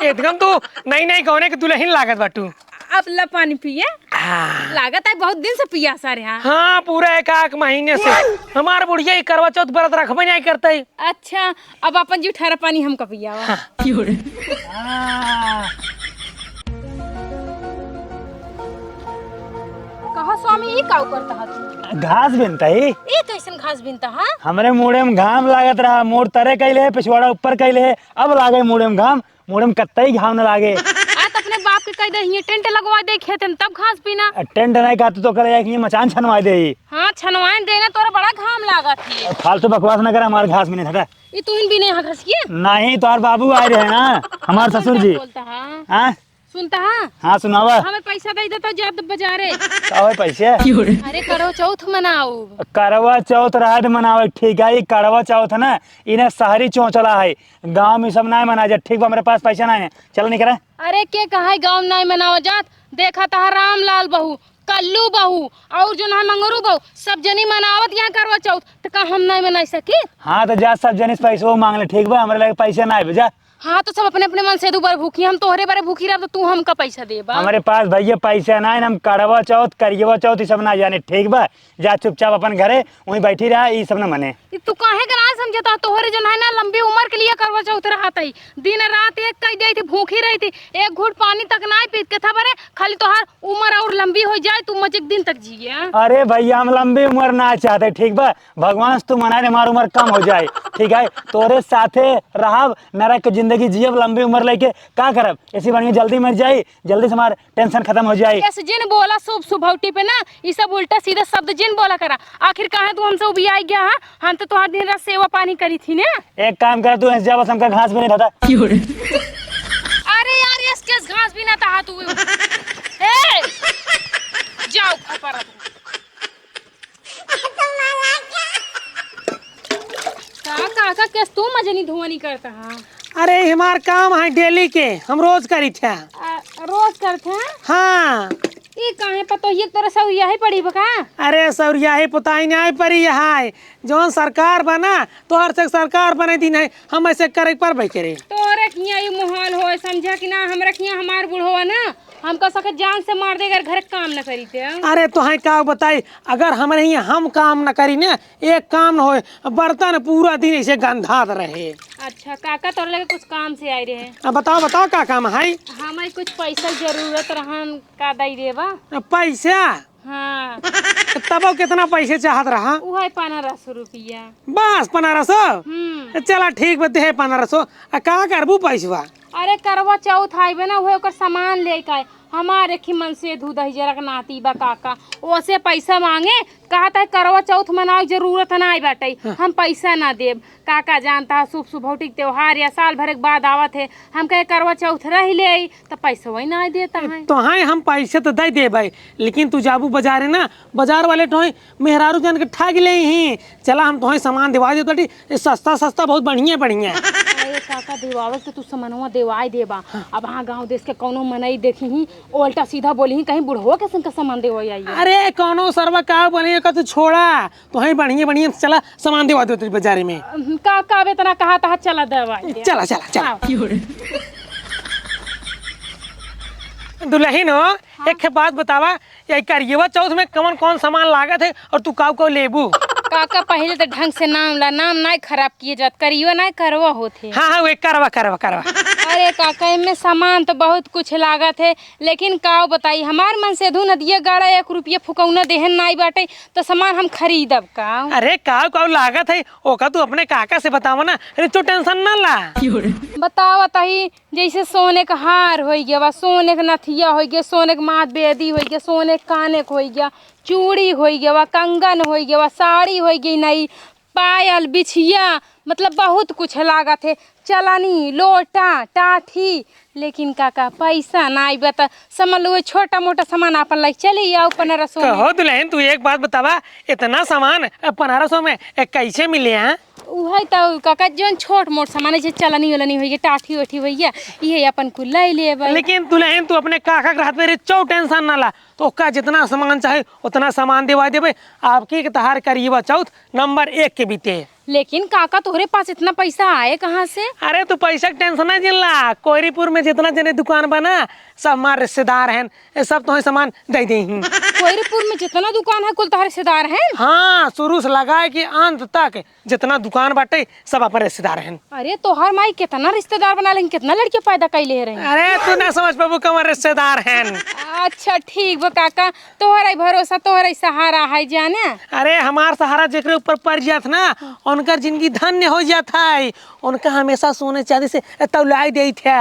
एकदम तो नई नई गौने के दुल्हन लागत बाटू। अब ला पानी पिए। लागत है बहुत दिन से पिया सारे। हाँ पूरा एक महीने से हमार बुढ़िया ही करवा चौथ व्रत रखबे नहीं करते। अच्छा अब अपन जी ठहरा पानी हमका पिया। कहा स्वामी ये का करता है तू? घास बिनता ही। ये कैसन घास बिनता है? हमरे मुड़े में घाम लागत रहा, मोड़ तरे कैले पिछवाड़ा ऊपर कैले, अब लागे मुड़े में घाम, मुड़े में कत्तई घाम न लागे। आज अपने बाप के कह दे टेंट लगवा दे खेत में तब घास पीना। टेंट नहीं कहते तो करे कि मचान छनवा दे। हाँ छनवाए देना तोरा बड़ा घाम लागत है। फालतू बकवास न कर, हमारे घास में नहीं था। ये तू भी नहीं घास किए? नहीं तो बाबू आए रहे ना हमारे ससुर जी। बोलता है हाँ सुनता है। हाँ सुनावा। हमें पैसा दे देता जा बाजारे। पैसे अरे करो चौथ मनाओ। करवा चौथ रात मनावे ठीक है। करवा चौथ ना इन्हें शहरी चौचला है, गांव में सब नहीं मना जा। ठीक बा मेरे पास पैसा नहीं है, चलो नहीं करे। अरे के कहा गाँव नहीं मनाओ जात? देखा था रामलाल बहू, कल्लू बहू और जो ना मंगरू बहू सब जनी मनावत यहाँ करवा चौथ, तो का हम नहीं मना सके? हाँ तो जा सब जनिस पैसे मांग ले। ठीक बा हमारे लगे पैसे नहीं भेजा। हाँ तो सब अपने अपने मन से दो बार भूखी, हम तोहरे बारे भूखी रह तो तू हमका पैसा दे बा। हमारे पास भैया पैसा ना है, हम करवा चौथ करिएवा चौथ ये सब ना जाने। ठीक बा जा चुपचाप अपन घरे वहीं बैठी रहा, ये सब ना मने। तू काहे का ना समझता? तोहरे जन है ना लंबी उम्र के लिए करवा चौथ रहत है। दिन रात एक कह दी थी, भूखी रही थी, एक घूट पानी तक ना पीत के था बरे, खाली तोहार उम्र और लंबी हो जाए, तू मजे दिन तक जिए। अरे भैया हम लंबी उम्र ना चाहते। ठीक बा भगवान से तू मनाए हमारी उम्र कम हो जाए। ठीक है तोरे साथे रहब, नरक की जिंदगी जियब, लंबी उम्र लेके का करब? ऐसी बढ़िया जल्दी मर जाए, जल्दी से हमार टेंशन खत्म हो जाए। ऐसे जिन बोला शुभ शुभौटी पे ना ये सब उल्टा सीधा शब्द जिन बोला करा। आखिर कहा तू हमसे उबिया गया है? हम तो तुम्हारे दिन रात सेवा पानी करी थी ना। एक काम कर तू जा, बस हमका घास भी नहीं था। अरे यार इस केस घास भी ना था तू। ए जाओ खपरा का केस तू मजनी धुआं नहीं करता है? अरे हमार काम है डेली के, हम रोज करी थे। रोज करते हैं? हाँ ये काहे पतो ये तोरा सौरिया ही पड़ी बका? अरे सौरिया ही पुताई नहीं पड़ी है। जौन सरकार बना तो हर से सरकार बने दिन है, हम ऐसे करे पर भाई करे। तोरे किया ये माहौल हो समझा कि ना? हमरा किया हमार बुढ़ो है ना, हम का सके जान से मार दे अगर घर काम न करी थे। अरे तो है क्या बताई, अगर हमारे यहाँ हम काम न करी ना, एक काम न हो, बर्तन पूरा दिन ऐसे गंधात रहे। अच्छा काका तोरे लगे कुछ काम से आए रहे? अब बताओ बताओ क्या काम है? हमें कुछ पैसा जरूरत रहन का दई देबा? पैसा? हाँ तब कितना पैसे चाहत रहा? वो है 1500 रुपया। बस 1500? चला ठीक बते है 1500। का करबू पैसा? अरे करवा चौथ आइबे ना, वो ओकर सामान लेके आए। हमारे की मन से दूध दही जरा नाती बा काका ओसे पैसा मांगे, कहता है करवा चौथ मनाओ जरूरत ना आई बाटे, हम पैसा ना देब। काका जानता है शुभ शुभौटी त्योहार या साल भर के बाद आवत है, हम कहे करवा चौथ रह ले आई तो पैसा वही ना देता है। तो हाँ हम पैसे तो दे देबे, लेकिन तू जाबू बाजार है ना, बाजार वाले तो मेहरारू जन के ठग ले ही। चला हम तो सामान दिवा दे, सस्ता सस्ता बहुत बढ़िया बढ़िया। अरे काका दिवावे तो तू सामानवा दिवाई देबा। अब हाँ गाँव देश के कोनो मनई देखी ही उल्टा सीधा बोली ही कहीं बुढ़वा के संग का सामान देवा आई। अरे कोनो सरवा का बने का तू छोड़ा, तो है बढ़िया बढ़िया चला सामान दिवा दो तेरी बाजार में। काका बेतना कहा था चला दवाई। चला चला चला दुल्हन हो एक बात बतावा, ये करिएवा चौथ में कौन कौन सामान लागत है और तू काव को लेबू? काका पहले तो ढंग से नाम ला, नाम नहीं खराब किए जात, करियो नहीं करवा होते। हाँ हाँ वे करवा करवा करवा। अरे काका इनमें सामान तो बहुत कुछ लागत है, लेकिन काव बताई हमार मन से धू नदिया गाड़ा 1 रुपया फुकौना देहन नहीं बाटे तो सामान हम खरीदब का? अरे काव काव लागत है ओका तू अपने काका से बतावा ना। अरे तू टेंशन ना ला। बतावा तही जैसे सोने का हार हो गया, सोने का नथिया हो गया, सोने का माथ बेदी हो गया, सोने का काने हो गया, चूड़ी हो गया, कंगन हो गया, साड़ी हो गई, नई पायल बिछिया, मतलब बहुत कुछ लागत है। चलानी लोटा टाठी, लेकिन काका पैसा नहीं बता समझ लो छोटा मोटा सामान अपन लाइक चली आओ 1500 में। कहो दुल्हन तू एक बात बतावा, इतना सामान 1500 में कैसे मिले हैं? वही तो काका जो छोट मोट सामान है चलनी वलनी हुई टाठी उठी हुई है ये अपन को ले ले। लेकिन दुल्हन तू अपने काका के हाथ में चौ टेंशन ना ला, तो का जितना सामान चाहे उतना सामान दिवा देवे। आपकी तहार करिएवा चौथ नंबर 1 के बीते। लेकिन काका तोहरे पास इतना पैसा आए कहाँ से? अरे तू पैसा के टेंशन ना जिला। कोयरीपुर में जितना जने दुकान बना सब हमारे रिश्तेदार हैं, ये सब तो सामान दे दी। कोयरीपुर में जितना दुकान है कुल तुम्हारे रिश्तेदार हैं? हाँ, शुरू से लगाए कि अंत तक जितना दुकान बाटे सब अपने रिश्तेदार हैं। अरे तोहर माई कितना रिश्तेदार बना लेकिन कितना लड़के पैदा कैले रहे। अरे तू ना समझ पाबू कमर रिश्तेदार हैं। अच्छा ठीक बा काका, तोहरा भरोसा तोहरा सहारा है जाने। अरे हमार सहारा जेकरे ऊपर पड़ जात ना उनकर जिंदगी धन्य हो जात है। उनका हमेशा सोने चांदी से तौलाई दे थे।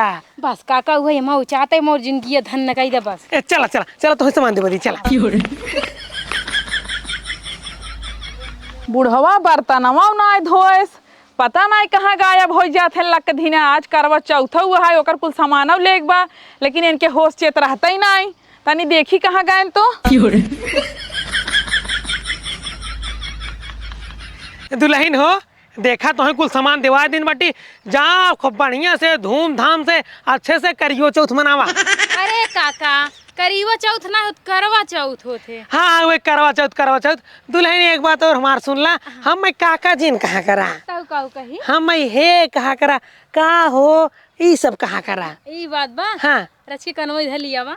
बस काका वही मऊ चाहते मोर जिंदगी धन्य कही दे बस। चला चला चला तो सामान दे बदी चला। बुढ़वा बर्तनवा नहीं धोएस, पता नहीं कहाँ गायब हो जाते लक धीना। आज करवा चौथ हुआ है ओकर कुल सामान लेक बा, लेकिन इनके होश चेत रहता ही नहीं। तनी देखी कहाँ गए तो। दुल्हन हो देखा तो है कुल सामान दिवा दिन बाटी। जा खूब बढ़िया से धूमधाम से अच्छे से करियो चौथ मनावा। अरे काका करीवा चौथ ना करवा चौथ होते। हाँ वे करवा चौथ करवा चौथ। दुल्हन एक बात और हमार सुनला, हम मैं काका जी कहा करा, कहू कही हम मैं हे कहा करा का हो ई सब कहा करा। ई बात बा। हाँ रची कनवा इधर लिया बा।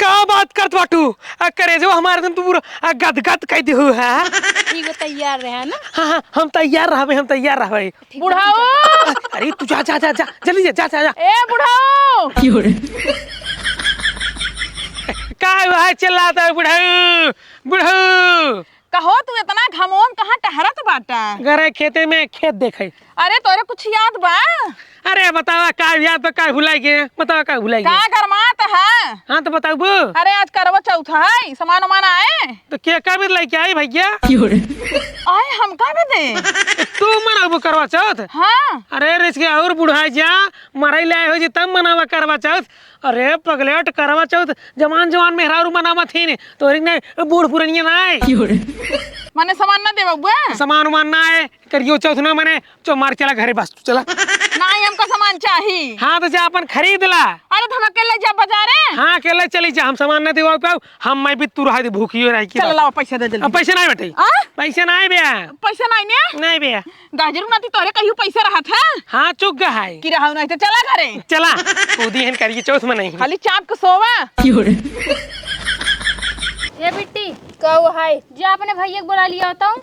का बात करत बाटू करे जो हमारे तुम पूरा गदगद कह दिहु है। ठीक है तैयार रहे ना। हाँ हाँ हम तैयार रहबे, हम तैयार रहबे। बुढ़ाओ अरे तू जा जा जा जा जल्दी जा जा जा। ए बुढ़ाओ का हुआ है चिल्लाता है बुढ़ऊ बुढ़ऊ। कहो तू इतना घमोम कहाँ टहरत बाटा? गरे खेते में खेत देखे। अरे तोरे कुछ याद बा? अरे बतावा का याद तो का भुलाई गए, बतावा का भुलाई का गए। गरमात है? हाँ तो बताओ बू। अरे आज करवा चौथ है, सामान उमान आए तो क्या का भी लेके आई भैया? आए हम का दे तू मनाबू करवा चौथ? हाँ अरे रिसके और बुढ़ा जा मराई लाए हो जी तब मनावा करवा चौथ। अरे पगलेट करवा चौथ जवान जवान मेहरारू मनावा थी ने तो ने बूढ़ पुरनिया ना आए। मने सामान ना देबा बुआ? सामान उमान ना आए करियो चौथ ना मने चो मार चला घरे बस तू चला। नहीं हमको सामान चाहिए। हाँ तो जा अपन खरीद ला। अरे तुम अकेले जा बाजारे? हाँ अकेले चली जा, हम सामान ना दिवा पाऊ। हम मैं भी तू रहा भूखी हो रही। चल लाओ पैसा दे जल्दी। अब पैसे नहीं बेटे, आ? पैसे नहीं बे, पैसा नहीं ने? नहीं बे। गाजरू ना तोरे कहियो पैसा रहा था? हाँ चुक गया है कि रहा नहीं तो चला घरे। चला कूदी हन करिए चौथ में नहीं। खाली चाप के सोवा। ये बिट्टी कहू हाय जा अपने भैया को बुला लिया होता हूँ।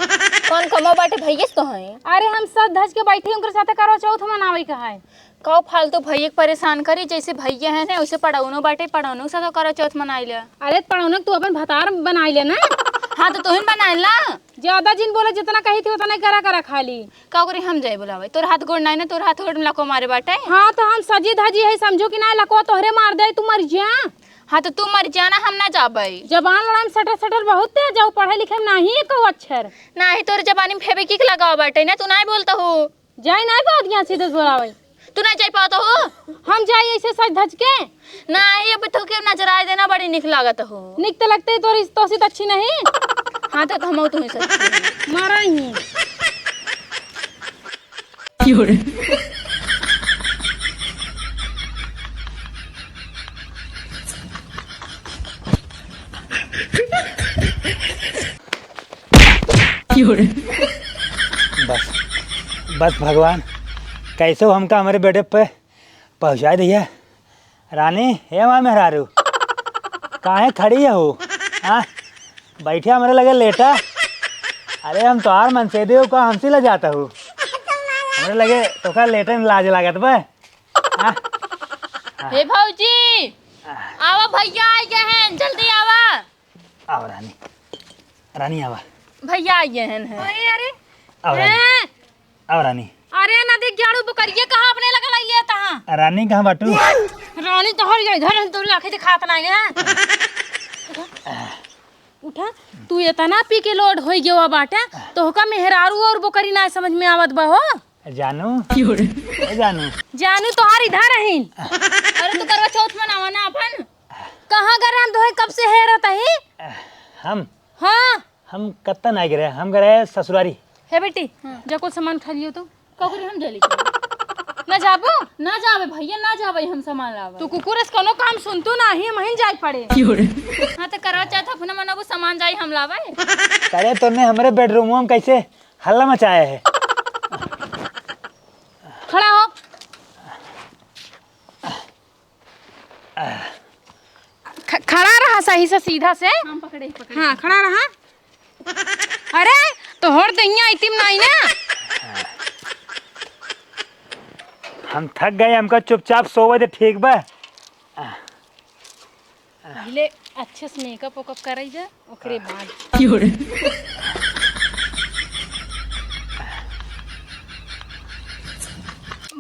कौन कमा बाटे भैया तो हैं? अरे हम सब धज के बैठे उनके साथे करवा चौथ मनावे का है। कहो फालतू भैया परेशान करी, जैसे भैया है ना वैसे पढ़ौनो बाटे, पढ़ौनो के साथ करो चौथ मनाई ले। अरे पढ़ौनक तू अपन भतार बनाई ले ना। हाँ तो तुहिन बनाए ला। ज्यादा जिन बोले जितना कही थी उतना करा करा खाली। का करी हम जाए बुलावे? तोर हाथ गोड़ नहीं ना, तोर हाथ गोड़ में लको मारे बाटे। हाँ तो हम सजी धजी है समझो कि ना लको तोहरे मार दे तू मर जा। हाँ तो तू मर जाना, हम ना जाबे। जबान लड़ाई में सटर सटर बहुत तेज जाओ, पढ़े लिखे में नहीं एको अक्षर। नहीं तोर जबानी में फेबे किक लगाओ बाटे ना, तू नहीं बोलता हो। जाए नहीं बहुत यहाँ सीधे बोलावे। तू ना जाए पाता हो? हम जाए ऐसे सज धज के नहीं अब तो के नजर आए देना बड़ी निक लागत हो। निक तो लगते तोरी तो सी अच्छी नहीं। हाँ तो हम तुम्हें सच मारा ही बस बस भगवान कैसे हो हमका हमारे बेटे पे पहुँचा दिया। रानी हे माँ मेहरारू कहाँ खड़ी है हो? हाँ बैठे हमारे लगे लेटा। अरे हम तो आर मन से दे का हमसे ले जाता हूँ, हमारे लगे तो का लेटे में लाज लागत बा। हे भौजी आवा, भैया आ गए हैं, जल्दी आवा। आओ रानी, रानी आवा। भैया आ गए हैं। अरे आओ रानी, आओ रानी। अरे नदी ग्याड़ू बकरिए कहाँ अपने लगा लाई ले तहां? रानी कहाँ बाटू? रानी तो हर इधर तो लाखे दिखात ना है। उठा तू इतना पी के लोड हो गयो बाटे तो का मेहरारू और बकरी ना समझ में आवत बा हो। जानू जानू जानू तो हर इधर रही। अरे तू करवा चौथ मनावा ना अपन। कहाँ गए हम दोहे कब से है रहता है? हम हाँ कत्ता नहीं गिरे, हम गए ससुरारी। है बेटी जा कुछ सामान खा लियो तो ककरी हम जली ना जाबो ना जावे भैया ना जावे हम सामान लावे तू कुकुरस कोनो काम सुनतो नाही महीन जाय पड़े हाँ तो करवा चौथ अपना मनाबो सामान जाई हम लावे अरे तुमने हमारे बेडरूम में कैसे हल्ला मचाया है? खड़ा हो खड़ा रहा सही से सीधा से हम पकड़े हाँ खड़ा रहा अरे तो हर दहिया इतिम नहीं ना हम थक गए, हमका चुपचाप सोवे दे, ठीक बा? पहले अच्छे से मेकअप वेकअप कराई जा ओकरे बाद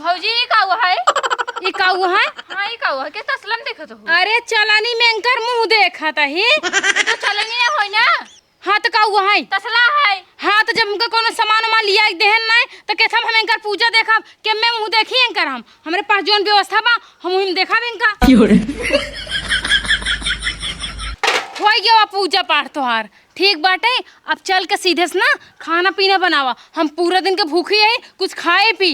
भौजी का हुआ है ये का हुआ है हाँ ये का हुआ है के तसलन देखत हो अरे चलानी में अंकर मुंह देखा था ही तो चलेंगे ना होई ना हाँ तो का हुआ है तसला है हाँ तो जब हमका कोनो सामान वामान लिया देहन नहीं तो कैसा हम इनकर पूजा देखा के मैं मुंह देखी इनकर हम हमारे पास जोन व्यवस्था बा हम उहिम देखा इनका हो गया पूजा पाठ तोहार ठीक बाटे अब चल के सीधे से ना खाना पीना बनावा हम पूरा दिन के भूखी है कुछ खाए पी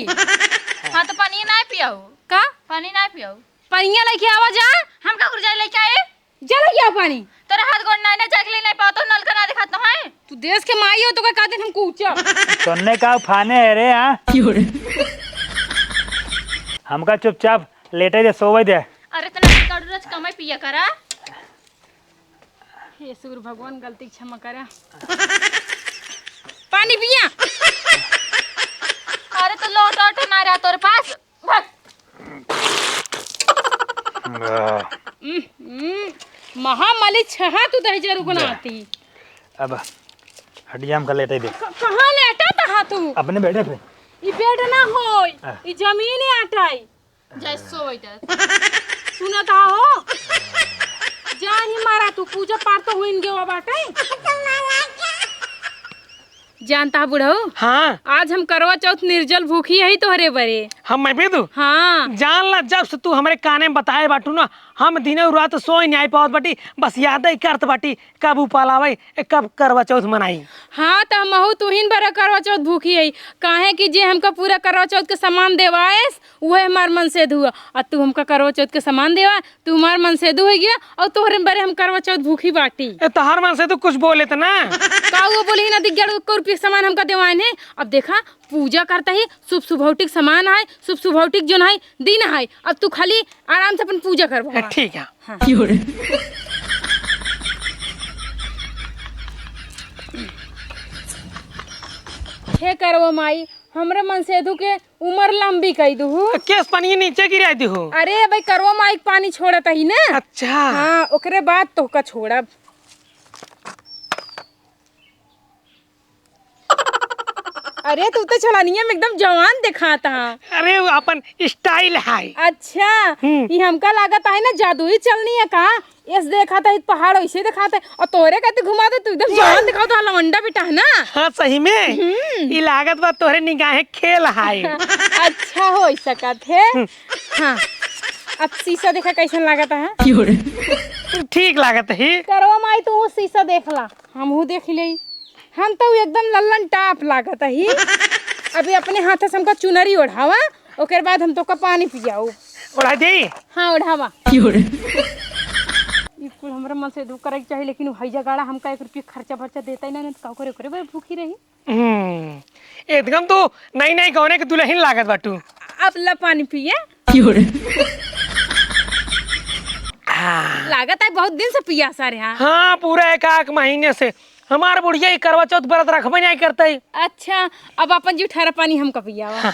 हाँ तो पानी ना पियाओ का पानी ना पियाओ पनिया लेके आवा जा हम का गुरजा लेके आए जल गया पानी तेरा हाथ गोड़ ना जाके ले नहीं पाओ तो नल का ना दिखाता है तू देश के माई हो तो का दिन हम कूचा तुमने कहा फाने है रे? हाँ हमका चुपचाप लेटे दे, सोवे दे। अरे तना कड़रच कमाई पिया करा हे सूर्य भगवान गलती क्षमा करा पानी पिया अरे तो लौट लौट ना रहा तोरे पास बस महामली छहा तू दहजा रुकना आती अब हटिया हमका लेटे दे। कहाँ लेटा था तू अपने बेटे पे ई बेड ना होय ई जमीन आटाई जैसो बैठा सुनत हो जान ही मारा तू पूजा पाठ तो हुइन गेवा बाटे जानता बुढ़ऊ हाँ आज हम करवा चौथ निर्जल भूखी है तोहरे बरे हम मैं भी दू हाँ जान ला जब से तू हमारे काने में बताए बाटू ना हम दिन रात सोई नहीं पावत बाटी बस याद ही करत बाटी कब उपालावे कब करवा चौथ मनाई हाँ तो महू तू हिन भरा करवा चौथ भूखी है काहे कि जे हमका पूरा करवा चौथ के सामान देवाएस वह हमार मन से धुआ और तू हमका करवा चौथ के सामान देवा तू हमार मन से धु हो गया और तोहरे बरे हम करवा चौथ भूखी बाटी तोहर मन से तो कुछ बोले तो ना का वो बोली ना दिख रुपये सामान हमका देवाए है अब देखा पूजा करता ही शुभ शुभौटिक सामान है शुभ शुभौटिक जो है दिन है अब तू खाली आराम से अपन पूजा करवा ठीक है हाँ। हे करवा माई हमरे मन से धु के उम्र लंबी कई दू केस पानी नीचे गिरा दी हो अरे भाई करवा माई पानी छोड़ता ही ना अच्छा हाँ ओकरे बाद तो का छोड़ब अरे तू तो चलानिया में एकदम जवान दिखाता है अरे वो अपन स्टाइल है अच्छा ये हमका लागत है ना जादुई चलनी है का इस देखा था पहाड़ वैसे दिखाता है और तोरे कहते घुमा दे तू एकदम जवान दिखाओ तो लवंडा बेटा है ना हाँ सही में ये लागत बा तोहरे निगाहे खेल है अच्छा हो सकत है हाँ अब शीशा देखा कैसन लागत है ठीक लागत है करवा माई तू शीशा देख ला हमहू देख ले हम तो एकदम लल्लन टाप लागत ही अभी अपने हाथ से हमका चुनरी ओढ़ावा ओकर बाद हम तो का पानी पियाऊ ओढ़ा दे हाँ ओढ़ावा कुल हमरा मन से दुख करे के चाहिए लेकिन भाई जगाड़ा हमका 1 रुपया खर्चा वर्चा देता ही ना तो का करे भूखी रही एकदम तो नई नई गौने के दुल्हन लागत बाटू अब ला पानी पिए लागत है बहुत दिन से पिया सारे हाँ पूरा 1 महीने से हमार बुढ़िया ही करवा चौथ व्रत रखबे नहीं करता है अच्छा अब अपन जी ठहरा पानी हमका पियावा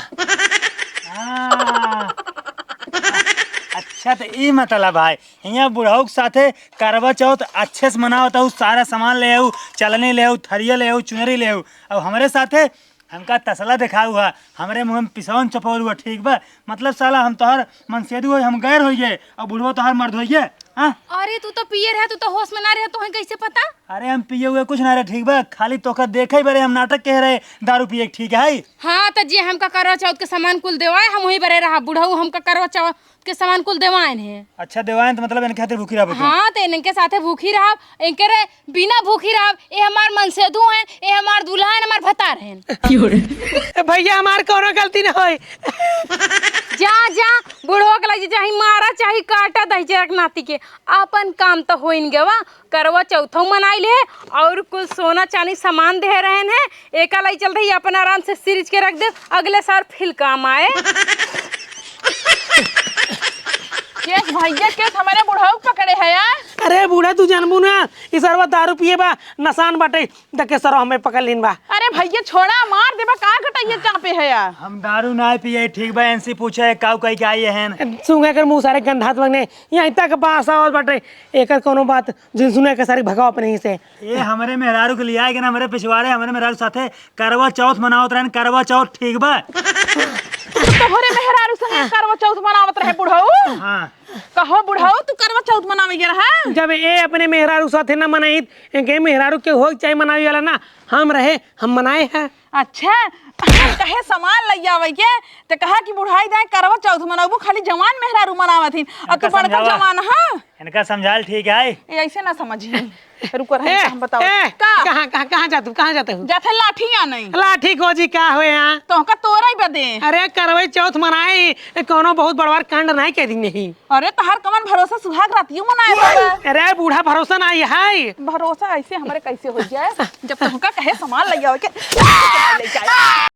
अच्छा तो ई मतलब भाई यहाँ बुढ़ऊ के साथे करवा चौथ अच्छे से मनाओ तो सारा सामान ले आऊ चलने ले आऊ थरिया ले आऊ चुनरी ले आऊ अब हमारे साथे हमका तसला दिखा हुआ हमारे मुँह में पिसौन चपौर हुआ ठीक बा मतलब साला हम तोहर मनसेदू हम गैर हो गए और बुढ़वा तोहर मर्द हो गए हाँ? अरे तू तो पिए रहे, तू तो होश में ना रहे, तो कैसे पता? अरे हम पिए हुए कुछ ना रहे, ठीक बा, खाली तोका देखे बरे हम नाटक कह रहे दारू पिए, ठीक है? हाँ तो जे हमका करवा चौथ के सामान कुल देवाए, हम वही बरे रहा बुढ़ऊ, हमका करवा चौथ के सामान कुल देवाए हैं। अच्छा देवाएं तो मतलब इनके खातिर भूखी रहा हाँ तो इनके साथे भूखी रहा, इनके रे बिना भूखी रहा। ये हमार मनसेदू हैं, ये हमार दूल्हा हैं, हमार भतार हैं। भैया हमार कोनो गलती ना होई। जा जा बुढ़वा के लगे चाहे मारा चाहे काटा दही नाती के, अपन काम तो हो इन गवा। करवा चौथो मनाई ले और कुल सोना चांदी सामान दे रहे हैं, एक लाई चल रही अपन आराम से सिरिज के रख दे, अगले साल फिर काम आए। केस भैया केस हमारे बुढ़ऊ पकड़े है यार। अरे बूढ़ा तू जानबू ना, इस सरवा दारू पिए बा नसान बाटे, देखे सर हमें पकड़ लीन बा। अरे भैया छोड़ा, मार देबा का घटाइए चापे है यार। हम दारू ना पिए, ठीक बा, एनसी पूछे काऊ कही के आई हैं। सुंगे कर मुंह सारे गंधात लगने यहाँ तक पास आवत बाटे, एकर कोनो बात जिन सुने के सारी भगाओ अपने ही से। ये हमारे मेहरारू के लिए आएगा ना, हमारे पिछवाड़े हमारे मेहरारू साथे करवा चौथ मनावत रहे, करवा चौथ, ठीक बा? तोहरे मेहरारू संगे करवा चौथ मनावत रहे बुढ़ऊ। हाँ कहो बुढ़ऊ तू करवा चौथ मनावे गे रहा। जब ए अपने मेहरारू साथे ना मनाई, के मेहरारू के हो चाहे मनावी वाला ना हम रहे, हम मनाए हैं। अच्छा कहे सामान लई आवे के ते कहा कि बुढ़ाई दाई करवा चौथ मनाबू, खाली जवान मेहरारू मनावथिन और तू बड़का जवान। हाँ इनका समझाल ठीक है, ऐसे ना समझी। रुको रहे हम बताओ का कहाँ जातू, कहाँ जाते हो? जाथे लाठी या नहीं लाठी को जी का हुए यहाँ तो का तोरा ही बदे। अरे करवई चौथ मनाए, कोनो बहुत बड़वार कांड नहीं के दिन नहीं। अरे तहार कमन भरोसा सुहाग रातियों मनाए बाबा। अरे बूढ़ा भरोसा नहीं है। भरोसा ऐसे हमारे कैसे हो जाए जब तुमका कहे सामान लई आवे के